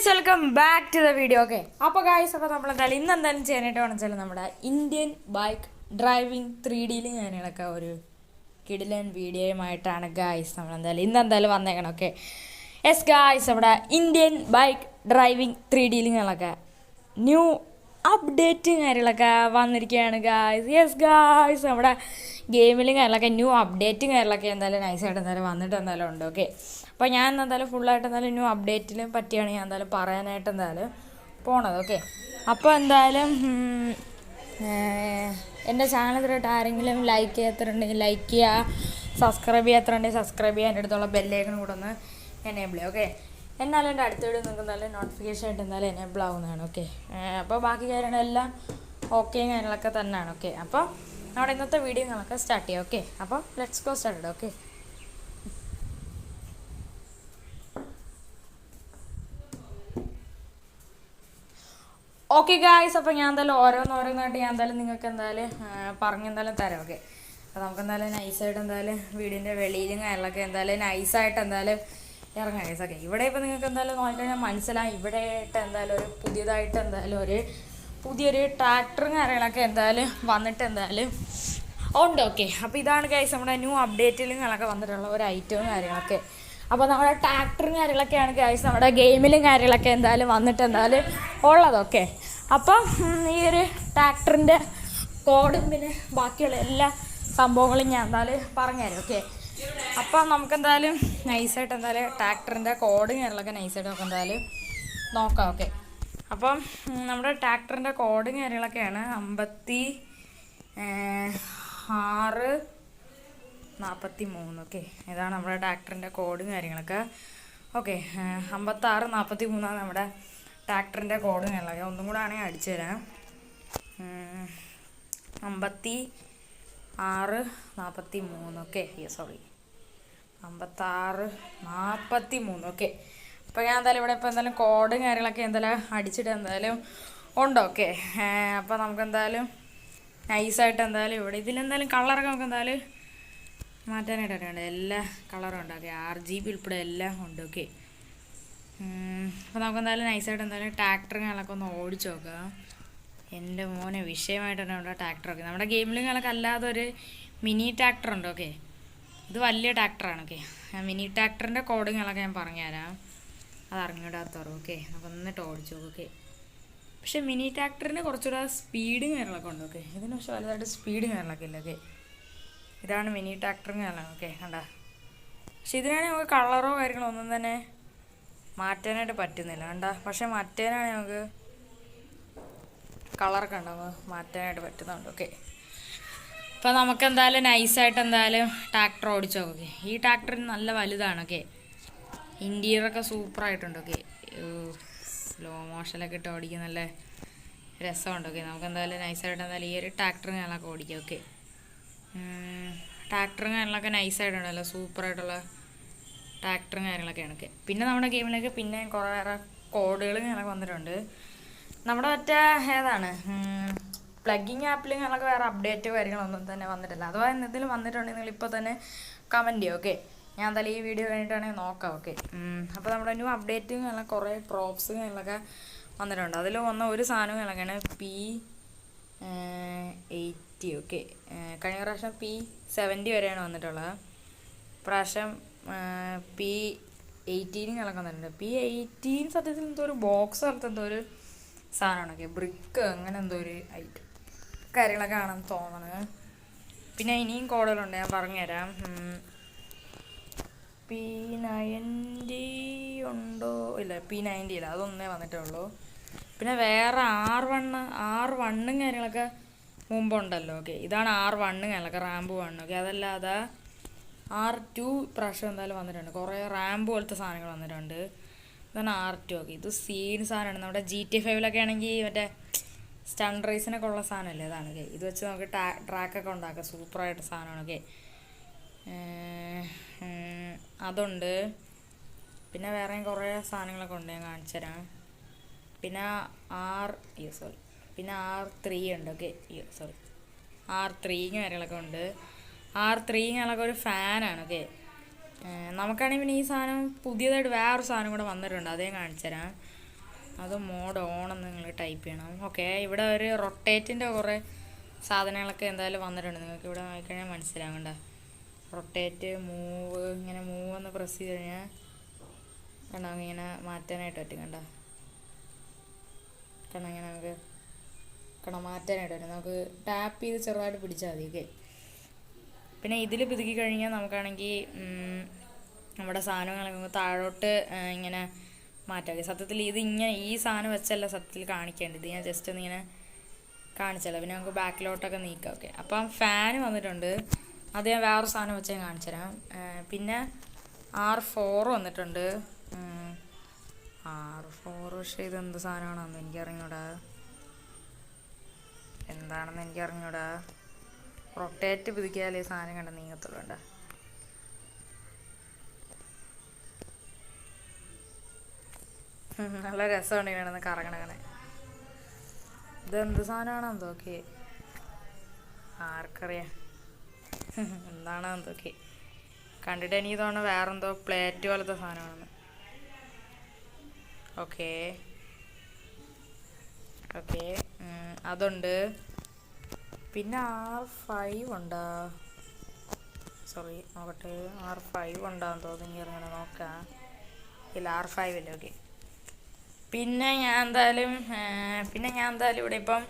Welcome back to the video. Okay, അപ്പോൾ guys, അപ്പോൾ നമ്മളെന്തായാലും ഇന്നെന്തായാലും ചെയ്യാനായിട്ട് വേണം വെച്ചാൽ നമ്മുടെ ഇന്ത്യൻ ബൈക്ക് ഡ്രൈവിംഗ് 3Dയിൽ ഞാനൊക്കെ ഒരു കിടിലൻ വീഡിയോയുമായിട്ടാണ് ഗായ്സ് നമ്മളെന്തായാലും ഇന്നെന്തായാലും വന്നേക്കണം. ഓക്കെ, യെസ് ഗായ്സ്, നമ്മുടെ ഇന്ത്യൻ ബൈക്ക് ഡ്രൈവിംഗ് 3Dയിൽ ഞങ്ങളൊക്കെ ന്യൂ അപ്ഡേറ്റും കാര്യങ്ങളൊക്കെ വന്നിരിക്കുകയാണ് ഗായ്സ്. യെസ് ഗായ്സ്, നമ്മുടെ ഗെയിമിലും കാര്യങ്ങളൊക്കെ ന്യൂ അപ്ഡേറ്റും കാര്യങ്ങളൊക്കെ എന്തായാലും നൈസായിട്ട് എന്തായാലും വന്നിട്ട് എന്തായാലും ഉണ്ട്. ഓക്കെ, അപ്പോൾ ഞാൻ എന്തായാലും ഫുള്ളായിട്ട് എന്തായാലും ന്യൂ അപ്ഡേറ്റിലും പറ്റിയാണ് ഞാൻ എന്തായാലും പറയാനായിട്ട് എന്തായാലും പോണത്. ഓക്കെ, അപ്പോൾ എന്തായാലും എൻ്റെ ചാനൽ ഇതുവരെയായിട്ട് ആരെങ്കിലും ലൈക്ക് ചെയ്യാത്തതുണ്ടെങ്കിൽ ലൈക്ക് ചെയ്യുക, സബ്സ്ക്രൈബ് ചെയ്യാത്തതുണ്ടെങ്കിൽ സബ്സ്ക്രൈബ് ചെയ്യുക, എൻ്റെ അടുത്തുള്ള ബെല്ലേക്കനും കൂടെ ഒന്ന് എനേബിൾ ചെയ്യുക. ഓക്കെ, എന്നാലും എൻ്റെ അടുത്ത വീഡിയോ നിങ്ങൾക്ക് എന്തായാലും നോട്ടിഫിക്കേഷൻ ആയിട്ട് എന്തായാലും എനേബിൾ ആവുന്നതാണ്. ഓക്കെ, അപ്പോൾ ബാക്കി കാര്യങ്ങളെല്ലാം ഓക്കെയും കാര്യങ്ങളൊക്കെ തന്നെയാണ്. ഓക്കെ, അപ്പോൾ നമ്മുടെ ഇന്നത്തെ വീഡിയോകളൊക്കെ സ്റ്റാർട്ട് ചെയ്യാം. ഓക്കെ, അപ്പോൾ let's go start. Okay, okay guys, അപ്പോൾ ഞാൻ എന്തായാലും ഓരോന്നായിട്ട് ഞാൻ എന്തായാലും നിങ്ങൾക്ക് എന്തായാലും പറഞ്ഞെന്തായാലും തരാം. ഓക്കെ, അപ്പോൾ നമുക്ക് എന്തായാലും നൈസായിട്ട് എന്തായാലും വീടിൻ്റെ വെളിയിലും കാര്യങ്ങളൊക്കെ എന്തായാലും നൈസായിട്ട് എന്തായാലും ഇറങ്ങാം ഗൈസ്. ഓക്കെ, ഇവിടെ ഇപ്പോൾ നിങ്ങൾക്ക് എന്തായാലും നോക്കിക്കഴിഞ്ഞാൽ മനസ്സിലായി, ഇവിടെ ആയിട്ട് എന്തായാലും ഒരു പുതിയതായിട്ട് എന്തായാലും പുതിയൊരു ട്രാക്ടറും കാര്യങ്ങളൊക്കെ എന്തായാലും വന്നിട്ട് എന്തായാലും ഉണ്ട്. ഓക്കെ, അപ്പോൾ ഇതാണ് ഗൈസ് നമ്മുടെ ന്യൂ അപ്ഡേറ്റിലും കാര്യങ്ങളൊക്കെ വന്നിട്ടുള്ള ഒരു ഐറ്റവും കാര്യങ്ങളൊക്കെ. അപ്പോൾ നമ്മുടെ ട്രാക്ടറും കാര്യങ്ങളൊക്കെയാണ് ഗൈസ് നമ്മുടെ ഗെയിമിലും കാര്യങ്ങളൊക്കെ എന്തായാലും വന്നിട്ട് എന്തായാലും ഉള്ളതൊക്കെ. അപ്പം ഈ ഒരു ട്രാക്ടറിൻ്റെ കോഡും പിന്നെ ബാക്കിയുള്ള എല്ലാ സംഭവങ്ങളും ഞാൻ എന്തായാലും പറഞ്ഞുതരാം. ഓക്കെ, അപ്പം നമുക്കെന്തായാലും നൈസായിട്ട് എന്തായാലും ട്രാക്ടറിൻ്റെ കോഡും കാര്യങ്ങളൊക്കെ നൈസായിട്ട് നമുക്ക് എന്തായാലും നോക്കാം. ഓക്കെ, അപ്പം നമ്മുടെ ട്രാക്ടറിൻ്റെ കോഡും കാര്യങ്ങളൊക്കെയാണ് 5643. ഓക്കെ, ഇതാണ് നമ്മുടെ ട്രാക്ടറിൻ്റെ കോഡും കാര്യങ്ങളൊക്കെ. ഓക്കെ, 5643 നമ്മുടെ ട്രാക്ടറിൻ്റെ കോഡും കാര്യങ്ങളൊക്കെ. ഒന്നും കൂടെ ആണെങ്കിൽ അടിച്ചു തരാം. 5643. Okay, sorry, 5643. ഓക്കെ, അപ്പോൾ ഞാൻ എന്തായാലും ഇവിടെ ഇപ്പോൾ എന്തായാലും കോഡും കാര്യങ്ങളൊക്കെ എന്തായാലും അടിച്ചിട്ട് എന്തായാലും ഉണ്ട്. ഓക്കെ, അപ്പോൾ നമുക്ക് എന്തായാലും നൈസായിട്ട് എന്തായാലും ഇവിടെ ഇതിലെന്തായാലും കളറൊക്കെ നമുക്ക് എന്തായാലും മാറ്റാനായിട്ടുണ്ട്. എല്ലാ കളറും ഉണ്ട്. ഓക്കെ, RGB ഉൾപ്പെടെ എല്ലാം ഉണ്ട്. ഓക്കെ, അപ്പോൾ നമുക്ക് എന്തായാലും നൈസായിട്ട് എന്തായാലും ട്രാക്ടറും കാര്യങ്ങളൊക്കെ ഒന്ന് ഓടിച്ച് നോക്കാം. എൻ്റെ മോനെ വിഷയമായിട്ട് തന്നെ ഉണ്ട് ട്രാക്ടറൊക്കെ. നമ്മുടെ ഗെയിമിലും കാര്യങ്ങളൊക്കെ അല്ലാതെ ഒരു മിനി ട്രാക്ടറുണ്ട്. ഓക്കെ, ഇത് വലിയ ട്രാക്ടറാണ്. ഓക്കെ, മിനി ട്രാക്ടറിൻ്റെ കോഡും കാര്യങ്ങളൊക്കെ ഞാൻ പറഞ്ഞുതരാം, അത് അറിഞ്ഞിടാത്തവർ. ഓക്കെ, നമുക്ക് എന്നിട്ട് ഓടിച്ചു നോക്കും. ഓക്കെ, പക്ഷേ മിനി ട്രാക്ടറിന് കുറച്ചുകൂടെ സ്പീഡും കാര്യങ്ങളൊക്കെ ഉണ്ട്. ഓക്കെ, ഇതിന് പക്ഷേ വലുതായിട്ട് സ്പീഡും കാര്യങ്ങളൊക്കെ ഇല്ല. ഓക്കെ, ഇതാണ് മിനി ട്രാക്ടറും കാര്യങ്ങളാണ്. ഓക്കെ, കണ്ട, പക്ഷെ ഇതിനാണെങ്കിൽ നമുക്ക് കളറോ കാര്യങ്ങളോ ഒന്നും തന്നെ മാറ്റാനായിട്ട് പറ്റുന്നില്ല. കണ്ട, പക്ഷെ മറ്റേനാണെങ്കിൽ നമുക്ക് കളറൊക്കെ ഉണ്ടാകുമ്പോൾ മാറ്റാനായിട്ട് പറ്റുന്നുണ്ട്. ഓക്കെ, അപ്പോൾ നമുക്ക് എന്തായാലും നൈസായിട്ട് എന്തായാലും ട്രാക്ടർ ഓടിച്ചു നോക്കാം. ഓക്കെ, ഈ ട്രാക്ടറിന് നല്ല വലുതാണ്. ഓക്കെ, ഇൻറ്റീരിയറൊക്കെ സൂപ്പറായിട്ടുണ്ട്. ഓക്കെ, സ്ലോ മോഷനിലൊക്കെ ഇട്ട് ഓടിക്കാൻ നല്ല രസമുണ്ട്. ഓക്കെ, നമുക്ക് എന്തായാലും നൈസായിട്ട് എന്തായാലും ഈ ഒരു ട്രാക്ടറും കാര്യങ്ങളൊക്കെ ഓടിക്കാം. ഓക്കെ, ട്രാക്ടറും കാര്യങ്ങളൊക്കെ നൈസായിട്ടുണ്ടല്ലോ, സൂപ്പറായിട്ടുള്ള ട്രാക്ടറും കാര്യങ്ങളൊക്കെയാണ്. ഓക്കെ, പിന്നെ നമ്മുടെ ഗെയിമിലേക്ക് പിന്നെ കുറേ കോഡുകളും കാര്യങ്ങളൊക്കെ വന്നിട്ടുണ്ട്. നമ്മുടെ മറ്റേ ഏതാണ് പ്ലഗിങ് ആപ്പിലും കാര്യങ്ങളൊക്കെ വേറെ അപ്ഡേറ്റ് കാര്യങ്ങളൊന്നും തന്നെ വന്നിട്ടില്ല. അഥവാ എന്തെങ്കിലും വന്നിട്ടുണ്ടെങ്കിൽ നിങ്ങൾ ഇപ്പോൾ തന്നെ കമൻറ്റ് ചെയ്യുക. ഓക്കെ, ഞാൻ എന്തായാലും ഈ വീഡിയോ കഴിഞ്ഞിട്ടാണെങ്കിൽ നോക്കാം. ഓക്കെ, അപ്പോൾ നമ്മുടെ ന്യൂ അപ്ഡേറ്റും കാര്യങ്ങളൊക്കെ കുറേ പ്രോപ്സും കാര്യങ്ങളൊക്കെ വന്നിട്ടുണ്ട്. അതിൽ വന്ന ഒരു സാധനം കാര്യങ്ങളൊക്കെയാണ് P80. ഓക്കെ, കഴിഞ്ഞ പ്രാവശ്യം P70 വരെയാണ് വന്നിട്ടുള്ളത്. പ്രാവശ്യം P18 കാര്യങ്ങളൊക്കെ വന്നിട്ടുണ്ട്. P18 സത്യത്തിൽ എന്തോ ഒരു ബോക്സ് പോലത്തെ എന്തോ ഒരു സാധനമാണ്. ഓക്കെ, ബ്രിക്ക് അങ്ങനെ എന്തോ ഒരു ഐറ്റം കാര്യങ്ങളൊക്കെ ആണെന്ന് തോന്നുന്നത്. പിന്നെ ഇനിയും കോഡുകളുണ്ട്, ഞാൻ പറഞ്ഞുതരാം. P90 ഉണ്ടോ? ഇല്ല, P90 ഇല്ല, അതൊന്നേ വന്നിട്ടേ ഉള്ളൂ. പിന്നെ വേറെ R1 കാര്യങ്ങളൊക്കെ മുമ്പുണ്ടല്ലോ. ഓക്കെ, ഇതാണ് R1 കാര്യങ്ങളൊക്കെ, റാമ്പ് 1. ഓക്കെ, അതല്ലാതെ R2 പ്രാവശ്യം എന്തായാലും വന്നിട്ടുണ്ട്. കുറേ റാമ്പ് പോലത്തെ സാധനങ്ങൾ വന്നിട്ടുണ്ട്. ഇതാണ് R2. ഓക്കെ, ഇത് സീൻ സാധനമാണ്. നമ്മുടെ GTA5 ആണെങ്കിൽ മറ്റേ സ്റ്റണ്ട് റേസിനൊക്കെ ഉള്ള സാധനമല്ലേ, അതാണ്. ഓക്കെ, ഇത് വെച്ച് നമുക്ക് ട്രാക്കൊക്കെ ഉണ്ടാക്കാം, സൂപ്പറായിട്ട് സാധനമാണ്. ഓക്കെ, അതുണ്ട്. പിന്നെ വേറെയും കുറേ സാധനങ്ങളൊക്കെ ഉണ്ട്, ഞാൻ കാണിച്ചു തരാം. പിന്നെ പിന്നെ R3 ഉണ്ട്. ഓക്കെ, R3 കാര്യങ്ങളൊക്കെ ഉണ്ട്. R3 കാര്യങ്ങളൊക്കെ ഒരു ഫാനാണ്. ഓക്കെ, നമുക്കാണെങ്കിൽ പിന്നെ ഈ സാധനം പുതിയതായിട്ട് വേറൊരു സാധനം കൂടെ വന്നിട്ടുണ്ട്, അതേ കാണിച്ചു തരാം. അത് മോഡ് ഓൺ എന്ന് നിങ്ങൾ ടൈപ്പ് ചെയ്യണം. ഓക്കെ, ഇവിടെ ഒരു റൊട്ടേറ്റിൻ്റെ കുറേ സാധനങ്ങളൊക്കെ എന്തായാലും വന്നിട്ടുണ്ട്. നിങ്ങൾക്ക് ഇവിടെ നോക്കിക്കഴിഞ്ഞാൽ മനസ്സിലാവണ്ട. റൊട്ടേറ്റ്, മൂവ്, ഇങ്ങനെ മൂവ് എന്ന് പ്രസ് ചെയ്ത് കഴിഞ്ഞാൽ കണ്ടോ ഇങ്ങനെ മാറ്റാനായിട്ട് പറ്റും. കണ്ടോ ഇങ്ങനെ നമുക്ക് മാറ്റാനായിട്ട് പറ്റും. നമുക്ക് ടാപ്പ് ചെയ്ത് ചെറുതായിട്ട് പിടിച്ചാൽ മതി. ഓക്കെ, പിന്നെ ഇതിൽ പിതുക്കി കഴിഞ്ഞാൽ നമുക്കാണെങ്കിൽ നമ്മുടെ സാധനങ്ങളൊക്കെ താഴോട്ട് ഇങ്ങനെ മാറ്റാം. സത്യത്തിൽ ഇത് ഇങ്ങനെ ഈ സാധനം വെച്ചല്ല സത്യത്തിൽ കാണിക്കേണ്ടത്. ഞാൻ ജസ്റ്റ് ഒന്ന് ഇങ്ങനെ കാണിച്ചല്ലോ. പിന്നെ നമുക്ക് ബാക്കിലോട്ടൊക്കെ നീക്കാം. ഓക്കെ, അപ്പം ഫാന് വന്നിട്ടുണ്ട്. അത് ഞാൻ വേറൊരു സാധനം വെച്ച് ഞാൻ കാണിച്ചു തരാം. പിന്നെ R4 വന്നിട്ടുണ്ട്. R4 പക്ഷേ ഇതെന്ത് സാധനമാണെന്ന് എനിക്കറിഞ്ഞൂടാ, എന്താണെന്ന് എനിക്കറിഞ്ഞൂടാ. റൊട്ടേറ്റ് പിടിക്കാതെ ഈ സാധനം കണ്ട നീങ്ങത്തുള്ളൂ. വേണ്ട, നല്ല രസമുണ്ട് ഇങ്ങനെ കറങ്ങണങ്ങനെ. ഇതെന്ത് സാധനമാണെന്തോ. ഓക്കെ, ആർക്കറിയാം എന്താണെന്തോ. ഓക്കെ, കണ്ടിട്ട് എനിക്ക് തോന്നുന്നു വേറെന്തോ പ്ലേറ്റ് പോലത്തെ സാധനമാണെന്ന്. ഓക്കെ ഓക്കെ, അതുണ്ട്. പിന്നെ R5 ഉണ്ടോ? സോറി, നോക്കട്ടെ. R5 ഉണ്ടാകും തോന്നുന്നു. ഇനി ഇറങ്ങണം, നോക്കാം. ഇല്ല, R5 ഇല്ല. ഓക്കെ, പിന്നെ ഞാൻ എന്തായാലും ഇവിടെ ഇപ്പം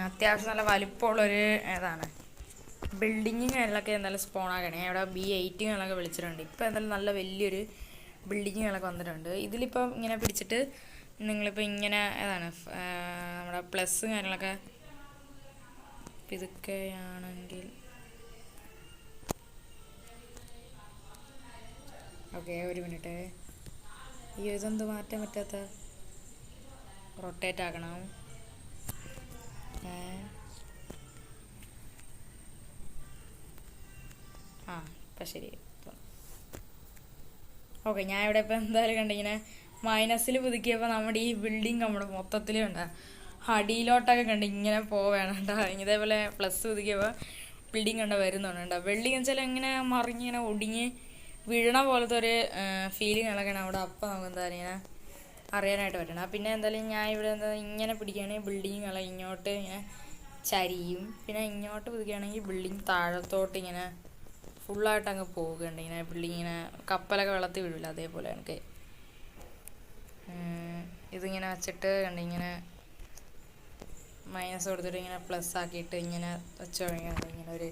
അത്യാവശ്യം നല്ല വലിപ്പമുള്ളൊരു ഏതാണ് ബിൽഡിങ്ങുകളൊക്കെ എന്തായാലും സ്പോൺ ആക്കണേ. ഇവിടെ B8 വിളിച്ചിട്ടുണ്ട്. ഇപ്പം എന്തായാലും നല്ല വലിയൊരു ബിൽഡിങ്ങുകളൊക്കെ വന്നിട്ടുണ്ട്. ഇതിലിപ്പം ഇങ്ങനെ പിടിച്ചിട്ട് നിങ്ങളിപ്പോൾ ഇങ്ങനെ ഏതാണ് നമ്മുടെ പ്ലസ് കാര്യങ്ങളൊക്കെ ഇതൊക്കെയാണെങ്കിൽ ഓക്കെ, ഒരു മിനിറ്റ്. ഇതെന്ത് മാറ്റാൻ പറ്റാത്ത? റൊട്ടേറ്റ് ആക്കണം. ഇപ്പം ശരി. ഓക്കെ, ഞാൻ ഇവിടെ ഇപ്പം എന്തായാലും കണ്ടിങ്ങനെ മൈനസിൽ പുതുക്കിയപ്പോൾ നമ്മുടെ ഈ ബിൽഡിങ് നമ്മുടെ മൊത്തത്തിൽ കണ്ട അടിയിലോട്ടൊക്കെ കണ്ട് ഇങ്ങനെ പോവേണം. ഇതേപോലെ പ്ലസ് പുതുക്കിയപ്പോൾ ബിൽഡിങ് കണ്ട വരുന്നുണ്ട്. ബിൽഡിങ് വെച്ചാൽ ഇങ്ങനെ മറിഞ്ഞിങ്ങനെ ഒടിഞ്ഞ് വീഴണ പോലത്തെ ഒരു ഫീലിംഗ് ഇളകണം അവിടെ. അപ്പം നമുക്ക് എന്താ ഇങ്ങനെ അറിയാനായിട്ട് പറ്റണം. പിന്നെ എന്തായാലും ഞാൻ ഇവിടെ ഇങ്ങനെ പിടിക്കുകയാണെങ്കിൽ ബിൽഡിങ് ഇങ്ങോട്ട് ഇങ്ങനെ ചരിയും. പിന്നെ ഇങ്ങോട്ട് പുതുക്കുകയാണെങ്കിൽ ബിൽഡിങ് താഴത്തോട്ട് ഇങ്ങനെ ഫുള്ളായിട്ട് അങ്ങ് പോവുകയുണ്ട്. ഇങ്ങനെ ബിൽഡിങ് ഇങ്ങനെ കപ്പലൊക്കെ വെള്ളത്തിൽ വീഴില്ല, അതേപോലെ എനിക്ക് ഇതിങ്ങനെ വെച്ചിട്ട് കണ്ട് ഇങ്ങനെ മൈനസ് കൊടുത്തിട്ട് ഇങ്ങനെ പ്ലസ് ആക്കിയിട്ട് ഇങ്ങനെ വെച്ച് കഴിഞ്ഞാൽ ഇങ്ങനെ ഒരു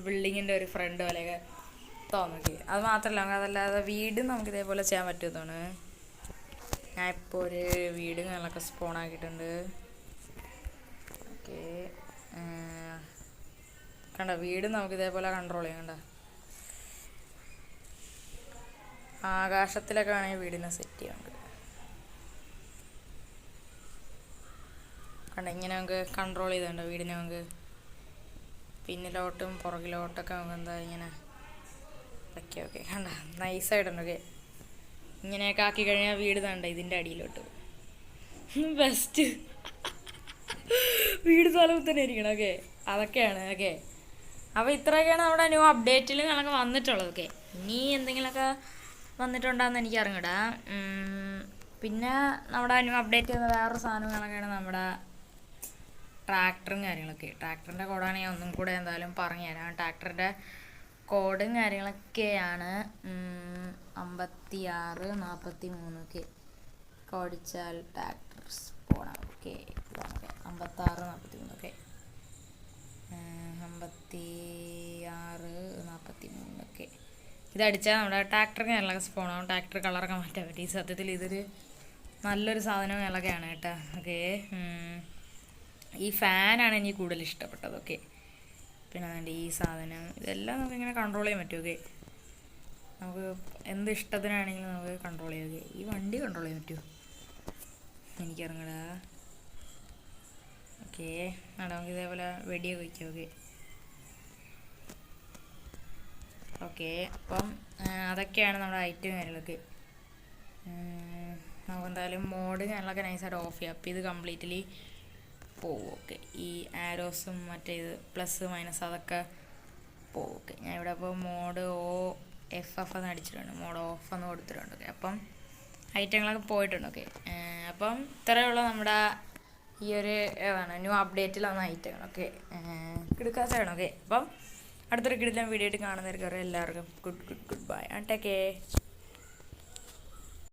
ബിൽഡിങ്ങിൻ്റെ ഒരു ഫ്രണ്ട് പോലെയൊക്കെ തോന്നുക. അത് മാത്രമല്ല, അതല്ലാതെ വീട് നമുക്ക് ഇതേപോലെ ചെയ്യാൻ പറ്റുന്നതാണ്. ഞാൻ ഇപ്പോൾ ഒരു വീടുകളൊക്കെ സ്പോൺ ആക്കിയിട്ടുണ്ട്. ഓക്കെ, കണ്ട വീട് നമുക്ക് ഇതേപോലെ കൺട്രോൾ ചെയ്യാം. കണ്ട ആകാശത്തിലൊക്കെ വേണമെങ്കിൽ വീടിനെ സെറ്റ് ചെയ്യാറുണ്ട്. കണ്ട ഇങ്ങനെ നമുക്ക് കൺട്രോൾ ചെയ്തുണ്ടോ വീടിനെ. നമുക്ക് പിന്നിലോട്ടും പുറകിലോട്ടൊക്കെ നമുക്ക് എന്താ ഇങ്ങനെ ഓക്കെ. ഓക്കെ, കണ്ട നൈസായിട്ടുണ്ട്. ഓക്കെ, ഇങ്ങനെയൊക്കെ ആക്കി കഴിഞ്ഞാൽ വീട് തണ്ട ഇതിൻ്റെ അടിയിലോട്ട് ബെസ്റ്റ് വീട് സ്ഥലത്ത് തന്നെ ഇരിക്കണം. ഓക്കെ, അതൊക്കെയാണ്. ഓക്കെ, അപ്പോൾ ഇത്രയൊക്കെയാണ് നമ്മുടെ ന്യൂ അപ്ഡേറ്റിൽ ഞങ്ങൾക്ക് വന്നിട്ടുള്ളത്. ഓക്കെ, ഇനി എന്തെങ്കിലുമൊക്കെ വന്നിട്ടുണ്ടോയെന്ന് എനിക്ക് അറിഞ്ഞൂടാ. പിന്നെ നമ്മുടെ ന്യൂ അപ്ഡേറ്റ് ചെയ്യുന്ന വേറൊരു സാധനങ്ങളൊക്കെയാണ് നമ്മുടെ ട്രാക്ടറും കാര്യങ്ങളൊക്കെ. ട്രാക്ടറിൻ്റെ കോഡാണ് ഞാൻ ഒന്നും കൂടെ എന്തായാലും പറഞ്ഞുതരാം. ട്രാക്ടറിൻ്റെ കോഡും കാര്യങ്ങളൊക്കെയാണ് 5643. ഓക്കെ, കോടിച്ചാൽ ട്രാക്ടർ പോണം. ഓക്കെ, 5643. ഓക്കെ, 5643. ഓക്കെ, ഇതടിച്ചാൽ നമ്മുടെ ട്രാക്ടർ കാര്യങ്ങളൊക്കെ സ്പോണാവും. ട്രാക്ടർ കളറൊക്കെ മാറ്റാൻ പറ്റും. ഈ സത്യത്തിൽ ഇതൊരു നല്ലൊരു സാധനം കാര്യങ്ങളൊക്കെയാണ് കേട്ടോ. ഓക്കെ, ഈ ഫാനാണ് എനിക്ക് കൂടുതൽ ഇഷ്ടപ്പെട്ടത്. ഓക്കെ, പിന്നെ അതുകൊണ്ട് ഈ സാധനം ഇതെല്ലാം നമുക്കിങ്ങനെ കൺട്രോൾ ചെയ്യാൻ പറ്റും. ഓക്കെ, നമുക്ക് എന്ത് ഇഷ്ടത്തിനാണെങ്കിലും നമുക്ക് കൺട്രോൾ ചെയ്യാം. ഓക്കെ, ഈ വണ്ടി കൺട്രോൾ ചെയ്യാൻ പറ്റുമോ എനിക്കറിഞ്ഞൂടാ. ഓക്കെ, നമുക്ക് ഇതേപോലെ വെടിയൊക്കെ വയ്ക്കാം. ഓക്കെ ഓക്കെ, അപ്പം അതൊക്കെയാണ് നമ്മുടെ ഐറ്റം കാര്യങ്ങളൊക്കെ. നമുക്കെന്തായാലും മോഡ് കാര്യങ്ങളൊക്കെ നൈസായിട്ട് ഓഫ് ചെയ്യാം. അപ്പോൾ ഇത് കംപ്ലീറ്റ്ലി പോവും. ഓക്കെ, ഈ ആരോസും മറ്റേ ഇത് പ്ലസ് മൈനസ് അതൊക്കെ പോവും. ഓക്കെ, ഞാൻ ഇവിടെ ഇപ്പോൾ മോഡ് OFF എന്ന് അടിച്ചിട്ടുണ്ട്. മോഡ് ഓഫ് എന്ന് കൊടുത്തിട്ടുണ്ട്. ഓക്കെ, അപ്പം ഐറ്റങ്ങളൊക്കെ പോയിട്ടുണ്ട്. ഓക്കെ, അപ്പം ഇത്രയുള്ള നമ്മുടെ ഈ ഒരു ന്യൂ അപ്ഡേറ്റിൽ വന്ന ഐറ്റങ്ങളൊക്കെ കിടക്കാത്തതാണ്. ഓക്കെ, അപ്പം അടുത്തൊരു കിടിലൻ വീഡിയോ ആയിട്ട് കാണുന്നവർക്ക് എല്ലാവർക്കും good bye and take care.